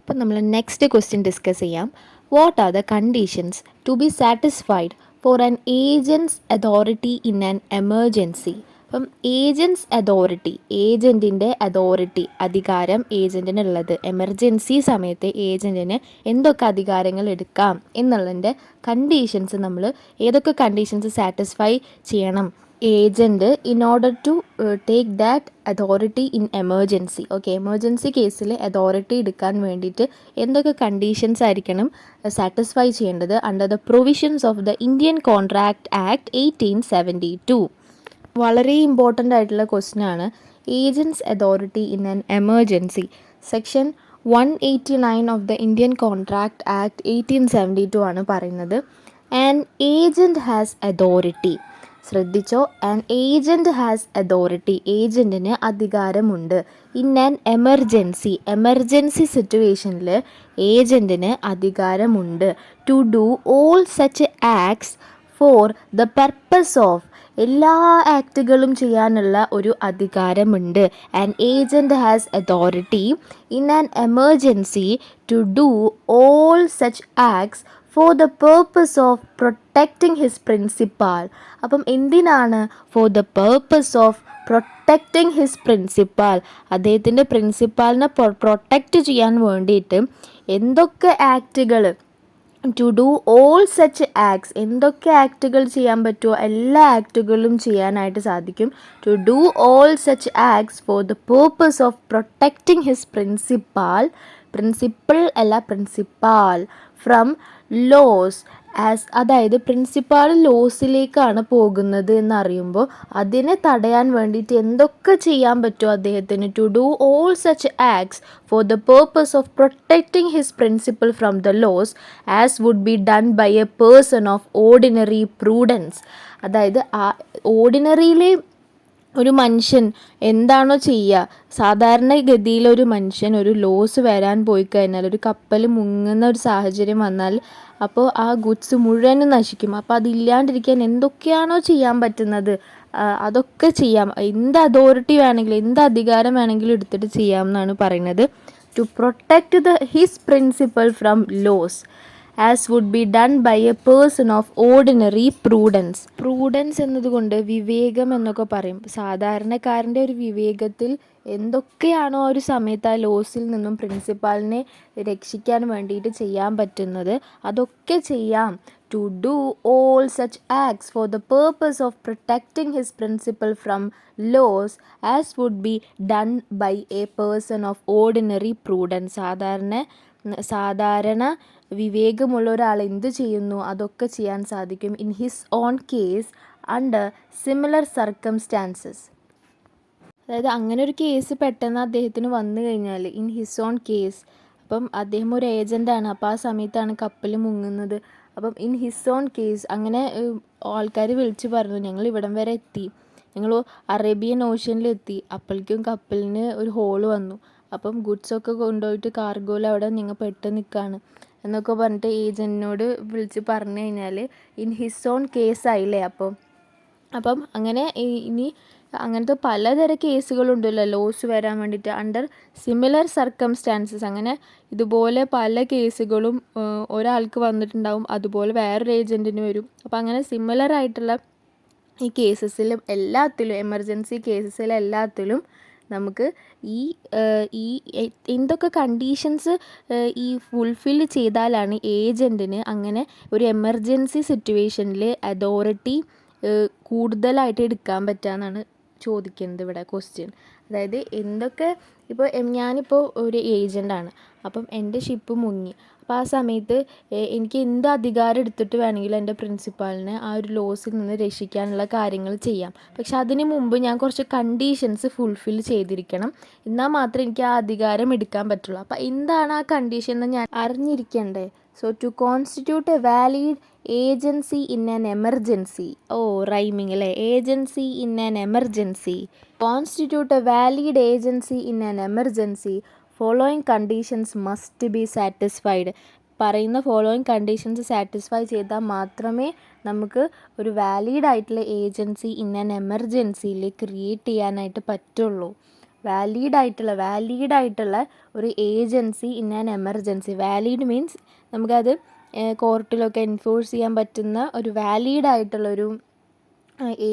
അപ്പോൾ നമ്മൾ next question discuss ചെയ്യാം. What are the conditions to be satisfied for an agent's authority in an emergency? അപ്പം agent's authority, ഏജൻറ്റിൻ്റെ authority, അധികാരം ഏജൻറ്റിനുള്ളത്, എമർജൻസി സമയത്ത് ഏജൻറ്റിന് എന്തൊക്കെ അധികാരങ്ങൾ എടുക്കാം എന്നുള്ളതിൻ്റെ കണ്ടീഷൻസ് നമ്മൾ ഏതൊക്കെ കണ്ടീഷൻസ് സാറ്റിസ്ഫൈ ചെയ്യണം agent in order to take that authority in emergency. Okay, emergency കേസിൽ അതോറിറ്റി എടുക്കാൻ വേണ്ടിയിട്ട് എന്തൊക്കെ കണ്ടീഷൻസ് ആയിരിക്കണം സാറ്റിസ്ഫൈ ചെയ്യേണ്ടത് under the provisions of the Indian Contract Act 1872. വളരെ ഇമ്പോർട്ടൻ്റ് ആയിട്ടുള്ള ക്വസ്റ്റ്യൻ ആണ്. Agent's authority in an emergency, section 189 of the Indian Contract Act 1872 ആണ് പറയുന്നത്. ആൻ ഏജൻറ്റ് ഹാസ് അതോറിറ്റി, ശ്രദ്ധിച്ചോ, ആൻ ഏജൻറ്റ് ഹാസ് അതോറിറ്റി, ഏജൻറ്റിന് അധികാരമുണ്ട്. ഇൻ ആൻ എമർജൻസി, എമർജൻസി സിറ്റുവേഷനിൽ ഏജൻറ്റിന് അധികാരമുണ്ട്. To do all such acts for the purpose of, എല്ലാ ആക്റ്റുകളും ചെയ്യാനുള്ള ഒരു അധികാരമുണ്ട്. An agent has authority in an emergency to do all such acts for the purpose of protecting his principal. അപ്പം എന്തിനാണ്? For the purpose of protecting his principal, അദ്ദേഹത്തിൻ്റെ പ്രിൻസിപ്പാളിനെ protect ചെയ്യാൻ വേണ്ടിയിട്ട് എന്തൊക്കെ ആക്റ്റുകൾ, to do all such acts, എന്തൊക്കെ ആക്റ്റുകൾ ചെയ്യാൻ പറ്റുമോ എല്ലാ ആക്റ്റുകളും ചെയ്യാനായിട്ട് സാധിക്കും. To do all such acts for the purpose of protecting his principal, principle അല്ല പ്രിൻസിപ്പാൾ, ഫ്രം ലോസ് ആസ്, അതായത് പ്രിൻസിപ്പാൾ ലോസിലേക്കാണ് പോകുന്നത് എന്നറിയുമ്പോൾ അതിനെ തടയാൻ വേണ്ടിയിട്ട് എന്തൊക്കെ ചെയ്യാൻ പറ്റുമോ അദ്ദേഹത്തിന്, to do all such acts for the purpose of protecting his principle from the loss as would be done by a person of ordinary prudence. അതായത് ഓർഡിനറിയിലെ ഒരു മനുഷ്യൻ എന്താണോ ചെയ്യുക, സാധാരണഗതിയിൽ ഒരു മനുഷ്യൻ ഒരു ലോസ് വരാൻ പോയി കഴിഞ്ഞാൽ, ഒരു കപ്പൽ മുങ്ങുന്ന ഒരു സാഹചര്യം വന്നാൽ അപ്പോൾ ആ ഗുഡ്സ് മുഴുവനും നശിക്കും. അപ്പോൾ അതില്ലാണ്ടിരിക്കാൻ എന്തൊക്കെയാണോ ചെയ്യാൻ പറ്റുന്നത് അതൊക്കെ ചെയ്യാം. എന്ത് അതോറിറ്റി വേണമെങ്കിലും എന്ത് അധികാരം വേണമെങ്കിലും എടുത്തിട്ട് ചെയ്യാം എന്നാണ് പറയുന്നത്. To protect his principal from loss as would be done by a person of ordinary prudence. Prudence എന്നതുകൊണ്ട് വിവേകം എന്നൊക്കെ പറയും. സാധാരണക്കാരൻ്റെ ഒരു വിവേകത്തിൽ എന്തൊക്കെയാണോ ഒരു സമയത്ത് ആ ലോസിൽ നിന്നും പ്രിൻസിപ്പാളിനെ രക്ഷിക്കാൻ വേണ്ടിയിട്ട് ചെയ്യാൻ പറ്റുന്നത് അതൊക്കെ ചെയ്യാം. To do all such acts for the purpose of protecting his principal from loss as would be done by a person of ordinary prudence. സാധാരണ വിവേകമുള്ള ഒരാൾ എന്ത് ചെയ്യുന്നു അതൊക്കെ ചെയ്യാൻ സാധിക്കും. In his own case under similar circumstances. അതായത് അങ്ങനെ ഒരു കേസ് പെട്ടെന്ന് അദ്ദേഹത്തിന് വന്നു കഴിഞ്ഞാൽ, ഇൻ ഹിസ് ഓൺ കേസ്, അപ്പം അദ്ദേഹം ഒരു ഏജൻ്റാണ്, അപ്പോൾ ആ സമയത്താണ് കപ്പൽ മുങ്ങുന്നത്. അപ്പം ഇൻ ഹിസ് ഓൺ കേസ് അങ്ങനെ ആൾക്കാർ വിളിച്ച് പറഞ്ഞു, ഞങ്ങൾ ഇവിടം വരെ എത്തി, ഞങ്ങൾ അറേബ്യൻ ഓഷ്യനിലെത്തി, അപ്പോഴേക്കും കപ്പലിന് ഒരു ഹോള് വന്നു, അപ്പം ഗുഡ്സൊക്കെ കൊണ്ടുപോയിട്ട് കാർഗോയിൽ അവിടെ നിങ്ങൾ പെട്ട് നിൽക്കുകയാണ് എന്നൊക്കെ പറഞ്ഞിട്ട് ഏജൻറ്റിനോട് വിളിച്ച് പറഞ്ഞു കഴിഞ്ഞാൽ ഇൻ ഹിസ് ഓൺ കേസായില്ലേ. അപ്പം അങ്ങനെ ഇനി അങ്ങനത്തെ പലതരം കേസുകളുണ്ടല്ലോ ലോസ് വരാൻ വേണ്ടിയിട്ട് അണ്ടർ സിമിലർ സർക്കംസ്റ്റാൻസസ്. അങ്ങനെ ഇതുപോലെ പല കേസുകളും ഒരാൾക്ക് വന്നിട്ടുണ്ടാവും, അതുപോലെ വേറൊരു ഏജൻറ്റിന് വരും. അപ്പോൾ അങ്ങനെ സിമിലർ ആയിട്ടുള്ള ഈ കേസസിലും എല്ലാത്തിലും, എമർജൻസി കേസസിലും എല്ലാത്തിലും നമുക്ക് ഈ എന്തൊക്കെ കണ്ടീഷൻസ് ഈ ഫുൾഫിൽ ചെയ്താലാണ് ഏജൻറ്റിന് അങ്ങനെ ഒരു എമർജൻസി സിറ്റുവേഷനിൽ അതോറിറ്റി കൂടുതലായിട്ട് എടുക്കാൻ പറ്റുകയെന്നാണ് ചോദിക്കുന്നത് ഇവിടെ ക്വസ്റ്റ്യൻ. അതായത് എന്തൊക്കെ, ഇപ്പോൾ ഞാനിപ്പോൾ ഒരു ഏജൻ്റാണ്, അപ്പം എൻ്റെ ഷിപ്പ് മുങ്ങി, അപ്പോൾ ആ സമയത്ത് എനിക്ക് എന്ത് അധികാരം എടുത്തിട്ട് വേണമെങ്കിലും എൻ്റെ പ്രിൻസിപ്പാളിനെ ആ ഒരു ലോസിൽ നിന്ന് രക്ഷിക്കാനുള്ള കാര്യങ്ങൾ ചെയ്യാം. പക്ഷെ അതിന് മുമ്പ് ഞാൻ കുറച്ച് കണ്ടീഷൻസ് ഫുൾഫിൽ ചെയ്തിരിക്കണം, എന്നാൽ മാത്രമേ എനിക്ക് ആ അധികാരം എടുക്കാൻ പറ്റുള്ളൂ. അപ്പോൾ എന്താണ് ആ കണ്ടീഷൻ എന്ന് ഞാൻ അറിഞ്ഞിരിക്കണ്ടേ. So to constitute a valid agency in an emergency, rhyming അല്ലേ, agency in an emergency, constitute a valid agency in an emergency following conditions must be satisfied. പറയുന്ന ഫോളോയിങ് കണ്ടീഷൻസ് സാറ്റിസ്ഫൈ ചെയ്താൽ മാത്രമേ നമുക്ക് ഒരു വാലിഡ് ആയിട്ടുള്ള ഏജൻസി ഇൻ ആൻ എമർജൻസിയിൽ create ചെയ്യാനായിട്ട് പറ്റുള്ളൂ. വാലിഡായിട്ടുള്ള ഒരു agency in an emergency. Valid means നമുക്കത് കോർട്ടിലൊക്കെ എൻഫോഴ്സ് ചെയ്യാൻ പറ്റുന്ന ഒരു വാലിഡായിട്ടുള്ളൊരു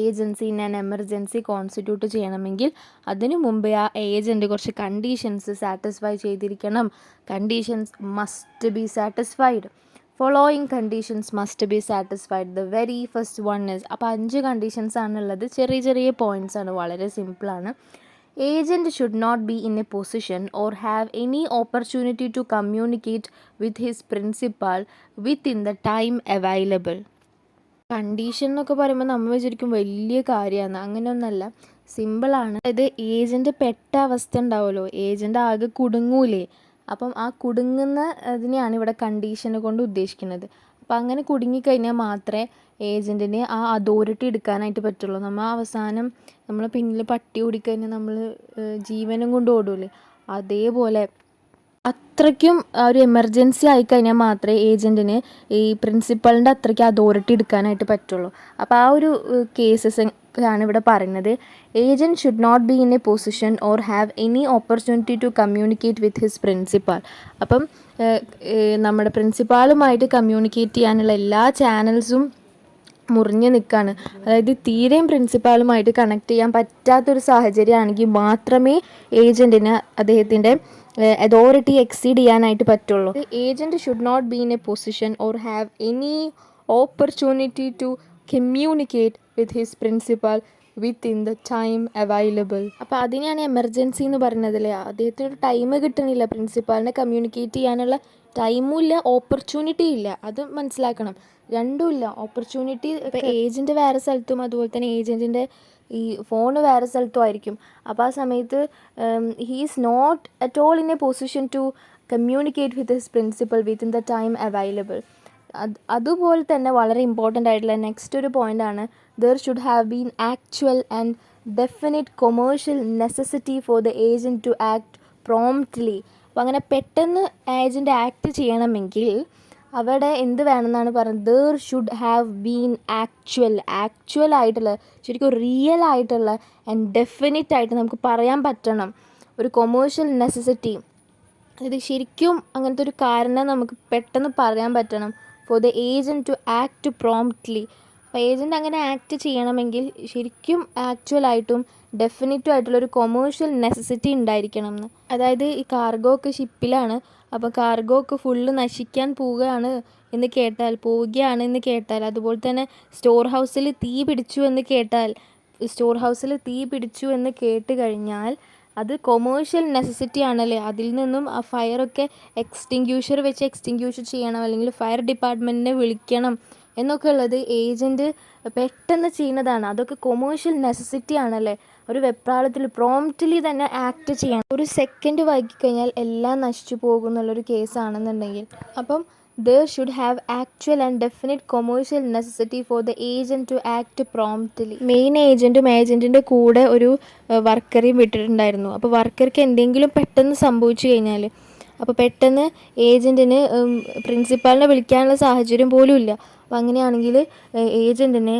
agency in an emergency constitute ചെയ്യണമെങ്കിൽ അതിനു മുമ്പ് ആ ഏജൻറ്റ് കുറച്ച് കണ്ടീഷൻസ് സാറ്റിസ്ഫൈ ചെയ്തിരിക്കണം. Conditions must be satisfied. Following conditions must be satisfied. The very first one is, അപ്പോൾ 5 കണ്ടീഷൻസ് ആണുള്ളത്. ചെറിയ ചെറിയ പോയിൻറ്റ്സ് ആണ്, വളരെ സിമ്പിളാണ്. Agent should not be in a position or have any opportunity to communicate with his principal within the time available. Condition എന്നൊക്കെ പറയുമ്പോൾ നമ്മൾ വിചാരിക്കും വലിയ കാര്യമാണ്. അങ്ങനെയൊന്നല്ല, സിമ്പിളാണ്. അതായത് ഏജൻറ്റ് പെട്ട അവസ്ഥ ഉണ്ടാവുമല്ലോ, ഏജൻറ്റ് ആകെ കുടുങ്ങൂലേ, അപ്പം ആ കുടുങ്ങുന്ന അതിനെയാണ് ഇവിടെ കണ്ടീഷനെ കൊണ്ട് ഉദ്ദേശിക്കുന്നത്. അപ്പം അങ്ങനെ കുടുങ്ങിക്കഴിഞ്ഞാൽ മാത്രമേ ഏജൻറ്റിന് ആ അതോറിറ്റി എടുക്കാനായിട്ട് പറ്റുള്ളൂ. നമ്മൾ അവസാനം നമ്മളെ പിന്നിൽ പട്ടി ഓടിക്കഴിഞ്ഞാൽ നമ്മൾ ജീവനും കൊണ്ട് ഓടൂലേ, അതേപോലെ അത്രയ്ക്കും ഒരു എമർജൻസി ആയിക്കഴിഞ്ഞാൽ മാത്രമേ ഏജൻറ്റിന് ഈ പ്രിൻസിപ്പളിൻ്റെ അത്രയ്ക്ക് അതോറിറ്റി എടുക്കാനായിട്ട് പറ്റുള്ളൂ. അപ്പോൾ ആ ഒരു കേസസ് ആണ് ഇവിടെ പറയുന്നത്. Agent should not be in a position or have any opportunity to communicate with his principal. അപ്പം നമ്മുടെ പ്രിൻസിപ്പാളുമായിട്ട് കമ്മ്യൂണിക്കേറ്റ് ചെയ്യാനുള്ള എല്ലാ ചാനൽസും മുറിഞ്ഞ് നിൽക്കുകയാണ്. അതായത് തീരെയും പ്രിൻസിപ്പാളുമായിട്ട് കണക്ട് ചെയ്യാൻ പറ്റാത്തൊരു സാഹചര്യമാണെങ്കിൽ മാത്രമേ ഏജൻറ്റിന് അദ്ദേഹത്തിൻ്റെ അതോറിറ്റി എക്സീഡ് ചെയ്യാനായിട്ട് പറ്റുള്ളൂ. Agent should not be in a position or have any opportunity to communicate with his principal within the time available. അപ്പോൾ അതിനെയാണ് എമർജൻസി എന്ന് പറയുന്നതല്ലേ. അദ്ദേഹത്തിന് ഒരു ടൈം കിട്ടണില്ല, പ്രിൻസിപ്പാളിനെ കമ്മ്യൂണിക്കേറ്റ് ചെയ്യാനുള്ള ടൈമും ഇല്ല, ഓപ്പർച്യൂണിറ്റി ഇല്ല. അത് മനസ്സിലാക്കണം, രണ്ടുമില്ല. ഓപ്പർച്യൂണിറ്റി ഇപ്പോൾ ഏജൻറ്റ് വേറെ സ്ഥലത്തും അതുപോലെ തന്നെ ഏജൻറ്റിൻ്റെ ഈ ഫോണ് വേറെ സ്ഥലത്തും ആയിരിക്കും. അപ്പോൾ ആ സമയത്ത് he is not at all in a position to communicate with his principal within the time available. അതുപോലെ തന്നെ വളരെ ഇമ്പോർട്ടൻ്റ് ആയിട്ടുള്ള നെക്സ്റ്റ് ഒരു പോയിൻ്റാണ്, there should have been actual and definite commercial necessity for the agent to act promptly. അപ്പോൾ അങ്ങനെ പെട്ടെന്ന് agent act ചെയ്യണമെങ്കിൽ അവിടെ എന്ത് വേണമെന്നാണ് പറയുന്നത്, there should have been actual ആയിട്ടുള്ള, ശരിക്കും റിയൽ ആയിട്ടുള്ള ആൻഡ് ഡെഫിനിറ്റ് ആയിട്ട് നമുക്ക് പറയാൻ പറ്റണം ഒരു കൊമേഴ്ഷ്യൽ നെസസിറ്റി. ഇത് ശരിക്കും അങ്ങനത്തെ ഒരു കാരണം നമുക്ക് പെട്ടെന്ന് പറയാൻ പറ്റണം for the agent to act promptly. അപ്പോൾ ഏജൻറ്റ് അങ്ങനെ ആക്ട് ചെയ്യണമെങ്കിൽ ശരിക്കും ആക്ച്വലായിട്ടും ഡെഫിനിറ്റും ആയിട്ടുള്ളൊരു കൊമേഴ്ഷ്യൽ നെസസിറ്റി ഉണ്ടായിരിക്കണം എന്ന്. അതായത് ഈ കാർഗോ ഒക്കെ ഷിപ്പിലാണ്, അപ്പോൾ കാർഗോ ഒക്കെ ഫുള്ള് നശിക്കാൻ പോവുകയാണ് എന്ന് കേട്ടാൽ, അതുപോലെ തന്നെ സ്റ്റോർ ഹൗസിൽ തീ പിടിച്ചു എന്ന് കേട്ട് കഴിഞ്ഞാൽ അത് കൊമേഴ്ഷ്യൽ നെസസിറ്റി ആണല്ലേ. അതിൽ നിന്നും ആ ഫയറൊക്കെ എക്സ്റ്റിങ്ക്യൂഷർ ചെയ്യണം, അല്ലെങ്കിൽ ഫയർ ഡിപ്പാർട്ട്മെൻറ്റിനെ വിളിക്കണം എന്നൊക്കെ ഉള്ളത് ഏജൻറ്റ് പെട്ടെന്ന് ചെയ്യുന്നതാണ്. അതൊക്കെ കൊമേഴ്ഷ്യൽ നെസസിറ്റി ആണല്ലേ. ഒരു വെപ്രാളത്തിൽ പ്രോംപ്റ്റ്ലി തന്നെ ആക്ട് ചെയ്യണം. ഒരു സെക്കൻഡ് വൈകിക്കഴിഞ്ഞാൽ എല്ലാം നശിച്ചു പോകുന്നുള്ളൊരു കേസാണെന്നുണ്ടെങ്കിൽ, അപ്പം there should have actual and definite commercial necessity for the agent to act promptly. Main ഏജൻറ്റിൻ്റെ കൂടെ ഒരു വർക്കറേയും വിട്ടിട്ടുണ്ടായിരുന്നു. അപ്പോൾ വർക്കർക്ക് എന്തെങ്കിലും പെട്ടെന്ന് സംഭവിച്ചു കഴിഞ്ഞാൽ, അപ്പോൾ പെട്ടെന്ന് ഏജൻറ്റിന് പ്രിൻസിപ്പാളിനെ വിളിക്കാനുള്ള സാഹചര്യം പോലും ഇല്ല. അപ്പോൾ അങ്ങനെയാണെങ്കിൽ ഏജൻറ്റിനെ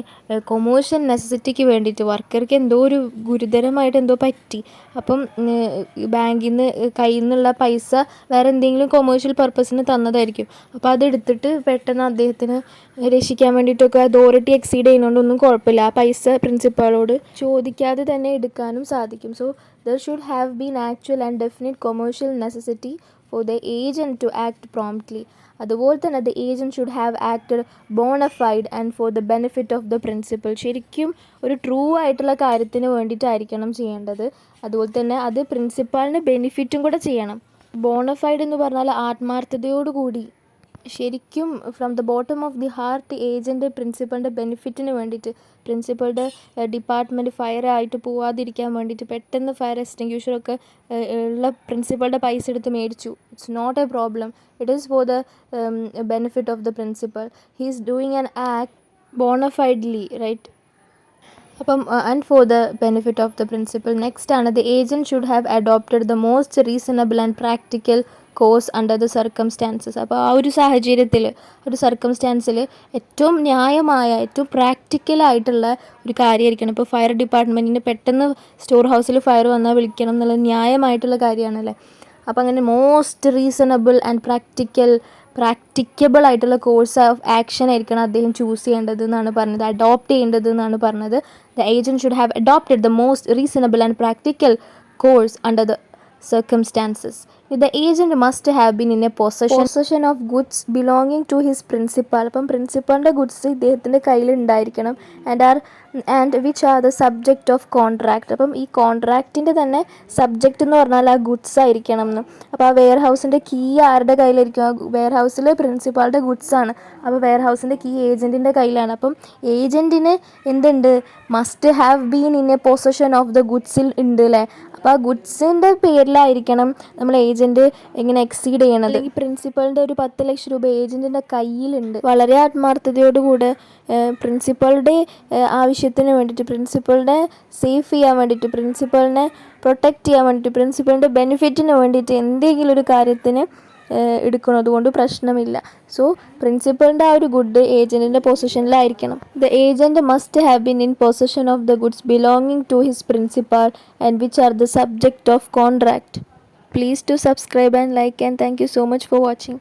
കൊമേഴ്ഷ്യൽ നെസസിറ്റിക്ക് വേണ്ടിയിട്ട് വർക്കർക്ക് എന്തോ ഒരു ഗുരുതരമായിട്ട് എന്തോ പറ്റി, അപ്പം ബാങ്കിൽ നിന്ന് കയ്യിൽ നിന്നുള്ള പൈസ വേറെ എന്തെങ്കിലും കൊമേഴ്ഷ്യൽ പർപ്പസിന് തന്നതായിരിക്കും. അപ്പോൾ അതെടുത്തിട്ട് പെട്ടെന്ന് അദ്ദേഹത്തിന് രക്ഷിക്കാൻ വേണ്ടിയിട്ടൊക്കെ അതോറിറ്റി എക്സീഡ് ചെയ്യുന്നതുകൊണ്ടൊന്നും കുഴപ്പമില്ല, ആ പൈസ പ്രിൻസിപ്പാളോട് ചോദിക്കാതെ തന്നെ എടുക്കാനും സാധിക്കും. So there should have been actual and definite commercial necessity for the agent to act promptly. അതുപോലെ തന്നെ the agent should have acted bona fide and for the benefit of the principal. ശരിക്കും ഒരു ട്രൂ ആയിട്ടുള്ള കാര്യത്തിന് വേണ്ടിയിട്ടായിരിക്കണം ചെയ്യേണ്ടത്. അതുപോലെ തന്നെ അത് പ്രിൻസിപ്പാളിന് ബെനിഫിറ്റും കൂടെ ചെയ്യണം. ബോണഫൈഡ് എന്ന് പറഞ്ഞാൽ ആത്മാർത്ഥതയോടുകൂടി ശരിക്കും from the bottom of the heart agent പ്രിൻസിപ്പളിൻ്റെ ബെനിഫിറ്റിന് വേണ്ടിയിട്ട്, പ്രിൻസിപ്പളുടെ ഡിപ്പാർട്ട്മെൻറ്റ് ഫയർ ആയിട്ട് പോവാതിരിക്കാൻ വേണ്ടിയിട്ട് പെട്ടെന്ന് ഫയർ എക്സ്റ്റിങ്ക്യൂഷറൊക്കെ ഉള്ള പ്രിൻസിപ്പളുടെ പൈസ എടുത്ത് മേടിച്ചു. It's not a problem, it is for the benefit of the principal. He is doing an act bonafidely, right. അപ്പം and for the benefit of the principal. Next ആണ്, the agent should have adopted the most reasonable and practical course under the circumstances. അപ്പോൾ ആ ഒരു സാഹചര്യത്തിൽ ഒരു സർക്കംസ്റ്റാൻസിൽ ഏറ്റവും ന്യായമായ ഏറ്റവും പ്രാക്ടിക്കലായിട്ടുള്ള ഒരു കാര്യമായിരിക്കണം. ഇപ്പോൾ ഫയർ ഡിപ്പാർട്ട്മെൻറ്റിന് പെട്ടെന്ന് സ്റ്റോർ ഹൗസിൽ ഫയർ വന്നാൽ വിളിക്കണം എന്നുള്ളത് ന്യായമായിട്ടുള്ള കാര്യമാണല്ലേ. അപ്പോൾ അങ്ങനെ മോസ്റ്റ് റീസണബിൾ ആൻഡ് പ്രാക്ടിക്കബിൾ ആയിട്ടുള്ള കോഴ്സ് ഓഫ് ആക്ഷൻ ആയിരിക്കണം അദ്ദേഹം ചൂസ് ചെയ്യേണ്ടത് എന്നാണ് പറഞ്ഞത്, അഡോപ്റ്റ് ചെയ്യേണ്ടത് എന്നാണ് പറഞ്ഞത്. The agent should have adopted the most reasonable and practical course under the circumstances. The agent must have been in a possession of goods belonging to his principal. അപ്പം പ്രിൻസിപ്പളിൻ്റെ goods ഇദ്ദേഹത്തിൻ്റെ കയ്യിൽ ഉണ്ടായിരിക്കണം. And which are the subject of contract. അപ്പം ഈ കോൺട്രാക്റ്റിൻ്റെ തന്നെ subject എന്ന് പറഞ്ഞാൽ ആ ഗുഡ്സ് ആയിരിക്കണം എന്ന്. അപ്പോൾ ആ വെയർ ഹൗസിൻ്റെ കീ ആരുടെ കയ്യിലായിരിക്കും? ആ വെയർ ഹൗസിൽ പ്രിൻസിപ്പാളുടെ ഗുഡ്സ് ആണ്. അപ്പോൾ വെയർ ഹൗസിൻ്റെ കീ ഏജൻറ്റിൻ്റെ കയ്യിലാണ്. അപ്പം ഏജൻറ്റിന് എന്തുണ്ട്? Must have been in a possession of the ഗുഡ്സിൽ ഉണ്ട് അല്ലേ. അപ്പോൾ ആ ഗുഡ്സിൻ്റെ പേരിലായിരിക്കണം നമ്മൾ ഏജൻറ്റ് എങ്ങനെ എക്സീഡ് ചെയ്യണത്. ഈ പ്രിൻസിപ്പളിൻ്റെ ഒരു 10 ലക്ഷം രൂപ ഏജൻറ്റിൻ്റെ കയ്യിലുണ്ട്. വളരെ ആത്മാർത്ഥതയോടുകൂടെ പ്രിൻസിപ്പളുടെ ആവശ്യത്തിന് വേണ്ടിയിട്ട്, പ്രിൻസിപ്പളിനെ സേഫ് ചെയ്യാൻ വേണ്ടിയിട്ട്, പ്രിൻസിപ്പളിനെ പ്രൊട്ടക്റ്റ് ചെയ്യാൻ വേണ്ടിയിട്ട്, പ്രിൻസിപ്പളിൻ്റെ ബെനിഫിറ്റിന് വേണ്ടിയിട്ട് എന്തെങ്കിലും ഒരു കാര്യത്തിന് എടുക്കുന്നത് കൊണ്ട് പ്രശ്നമില്ല. സോ പ്രിൻസിപ്പളിൻ്റെ ആ ഒരു ഗുഡ് ഏജൻറ്റിൻ്റെ പൊസിഷനിലായിരിക്കണം. The agent must have been in possession of the goods belonging to his principal and which are the subject of contract. Please do subscribe and like, and thank you so much for watching.